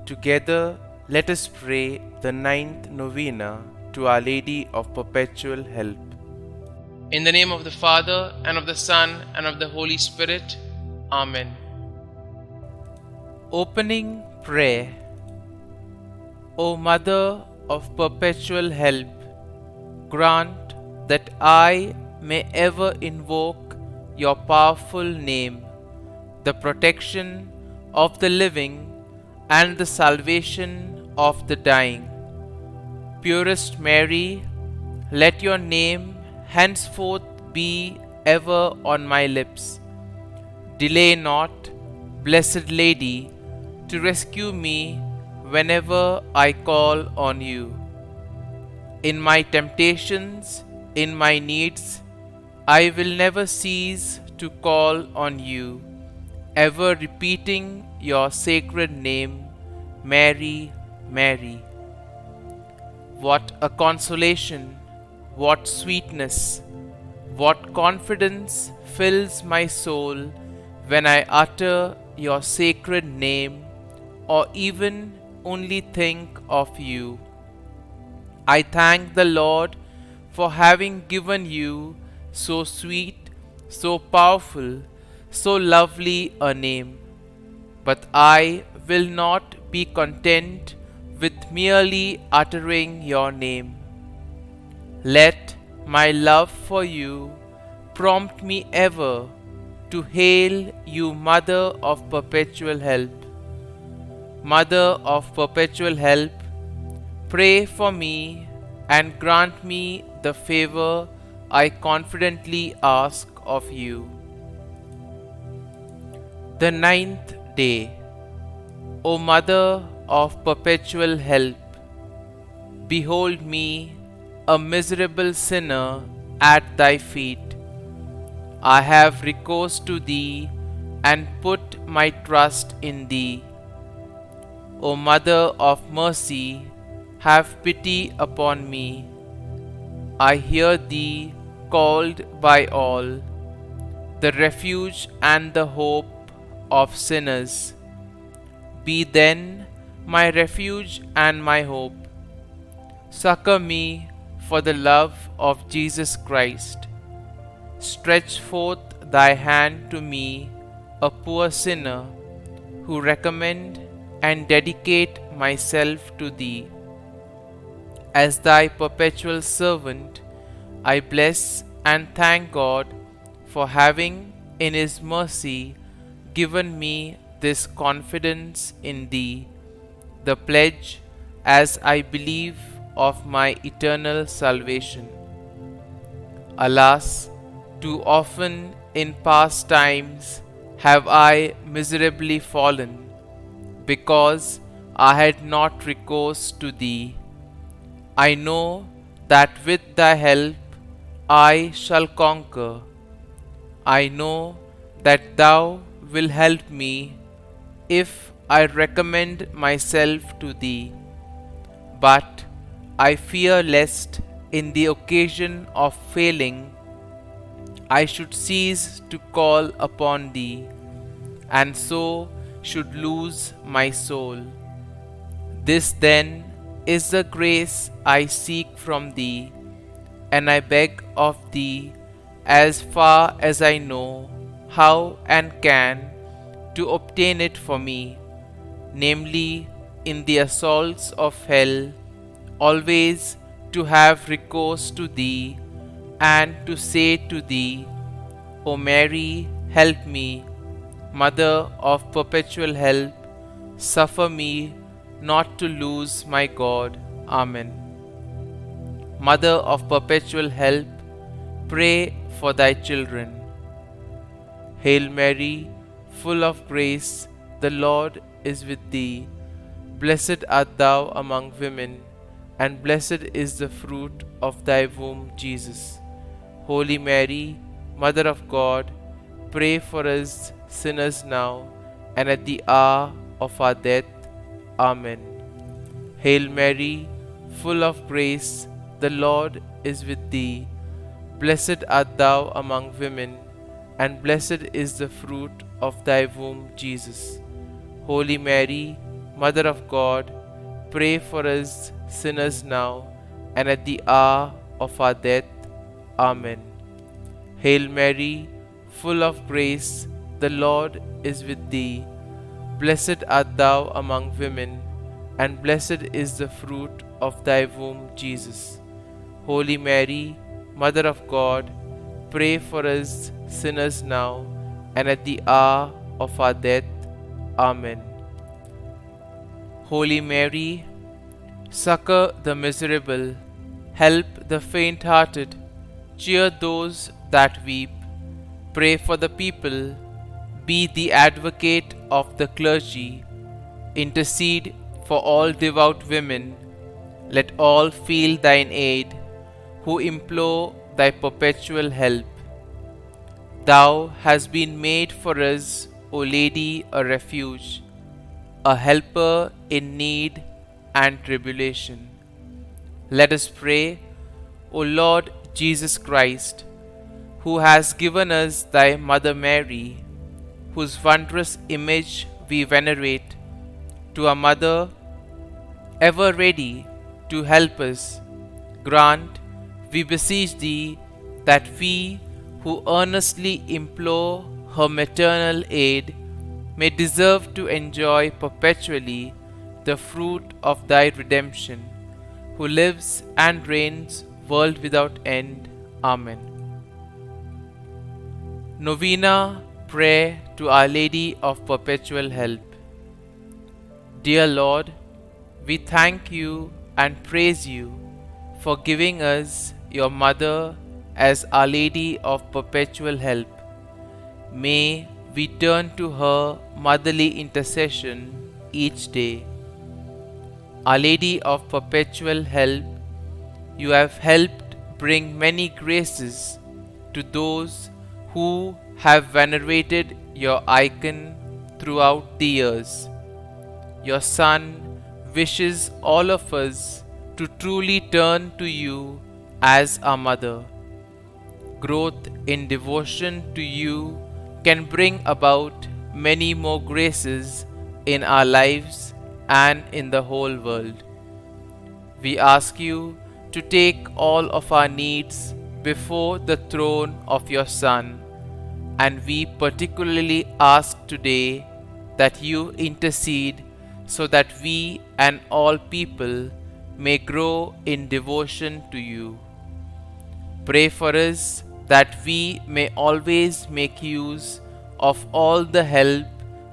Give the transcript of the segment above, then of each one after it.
Together, let us pray the ninth novena to Our Lady of Perpetual Help. In the name of the Father, and of the Son, and of the Holy Spirit. Amen. Opening Prayer. O Mother of Perpetual Help, grant that I may ever invoke your powerful name, the protection of the living and the salvation of the dying. Purest Mary, let your name henceforth be ever on my lips. Delay not, Blessed Lady, to rescue me whenever I call on you. In my temptations, in my needs, I will never cease to call on you, ever repeating your sacred name, Mary, Mary. What a consolation, what sweetness, what confidence fills my soul when I utter your sacred name or even only think of you. I thank the Lord for having given you so sweet, so powerful, so lovely a name. But I will not be content with merely uttering your name. Let my love for you prompt me ever to hail you, Mother of Perpetual Help. Mother of Perpetual Help, pray for me and grant me the favor I confidently ask of you. The ninth day. O Mother of Perpetual Help, behold me, a miserable sinner, at thy feet. I have recourse to thee and put my trust in thee. O Mother of Mercy, have pity upon me. I hear thee called by all, the refuge and the hope of sinners. Be then my refuge and my hope. Succor me for the love of Jesus Christ. Stretch forth thy hand to me, a poor sinner, who recommend and dedicate myself to thee. As thy perpetual servant, I bless and thank God for having, in his mercy, given me this confidence in thee, the pledge, as I believe, of my eternal salvation. Alas, too often in past times have I miserably fallen, because I had not recourse to thee. I know that with thy help I shall conquer. I know that thou wilt help me if I recommend myself to thee. But I fear lest in the occasion of failing I should cease to call upon thee, and so should lose my soul. This then is the grace I seek from thee, and I beg of thee, as far as I know how and can, to obtain it for me, namely, in the assaults of hell, always to have recourse to thee, and to say to thee, O Mary, help me, Mother of Perpetual Help, suffer me not to lose my God. Amen. Mother of Perpetual Help, pray for thy children. Hail Mary, full of grace, the Lord is with thee. Blessed art thou among women, and blessed is the fruit of thy womb, Jesus. Holy Mary, Mother of God, pray for us sinners now and at the hour of our death. Amen. Hail Mary, full of grace, the Lord is with thee. Blessed art thou among women, and blessed is the fruit of thy womb, Jesus. Holy Mary, Mother of God, pray for us sinners now and at the hour of our death. Amen. Hail Mary, full of grace, the Lord is with thee. Blessed art thou among women, and blessed is the fruit of thy womb, Jesus. Holy Mary, Mother of God, pray for us sinners now and at the hour of our death. Amen. Holy Mary, succor the miserable, help the faint-hearted, cheer those that weep, pray for the people, be the advocate of the clergy, intercede for all devout women, let all feel thine aid, who implore thy perpetual help. Thou hast been made for us, O Lady, a refuge, a helper in need and tribulation. Let us pray, O Lord Jesus Christ, who has given us thy Mother Mary, whose wondrous image we venerate, to a mother ever ready to help us, grant, we beseech thee, that we who earnestly implore her maternal aid may deserve to enjoy perpetually the fruit of thy redemption, who lives and reigns world without end. Amen. Novena Prayer to Our Lady of Perpetual Help. Dear Lord, we thank you and praise you for giving us your Mother as Our Lady of Perpetual Help. May we turn to her motherly intercession each day. Our Lady of Perpetual Help, you have helped bring many graces to those who have venerated your icon throughout the years. Your Son wishes all of us to truly turn to you as our Mother. Growth in devotion to you can bring about many more graces in our lives and in the whole world. We ask you to take all of our needs before the throne of your Son, and we particularly ask today that you intercede so that we and all people may grow in devotion to you. Pray for us that we may always make use of all the help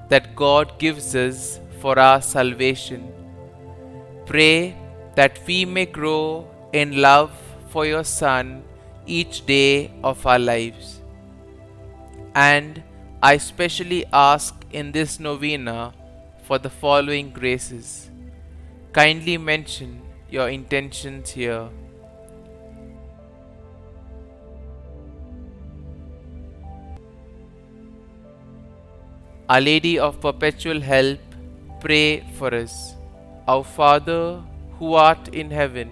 that God gives us for our salvation. Pray that we may grow in love for your Son each day of our lives. And I specially ask in this novena for the following graces. Kindly mention your intentions here. Our Lady of Perpetual Help, pray for us. Our Father, who art in heaven,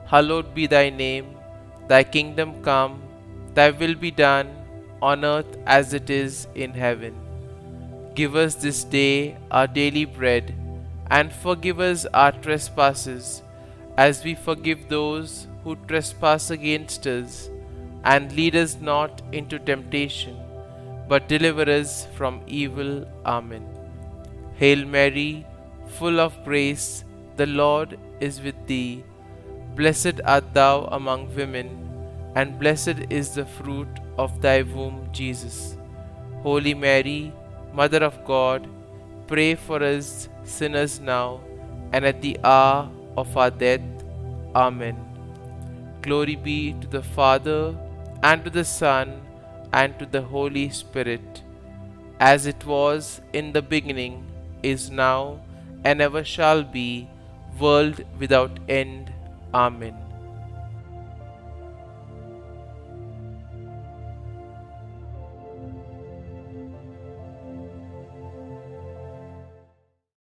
hallowed be thy name. Thy kingdom come, thy will be done, on earth as it is in heaven. Give us this day our daily bread, and forgive us our trespasses, as we forgive those who trespass against us. And lead us not into temptation, but deliver us from evil. Amen. Hail Mary, full of grace, the Lord is with thee. Blessed art thou among women, and blessed is the fruit of thy womb, Jesus. Holy Mary, Mother of God, pray for us sinners now and at the hour of our death. Amen. Glory be to the Father, and to the Son, and to the Holy Spirit, as it was in the beginning, is now, and ever shall be, world without end. Amen.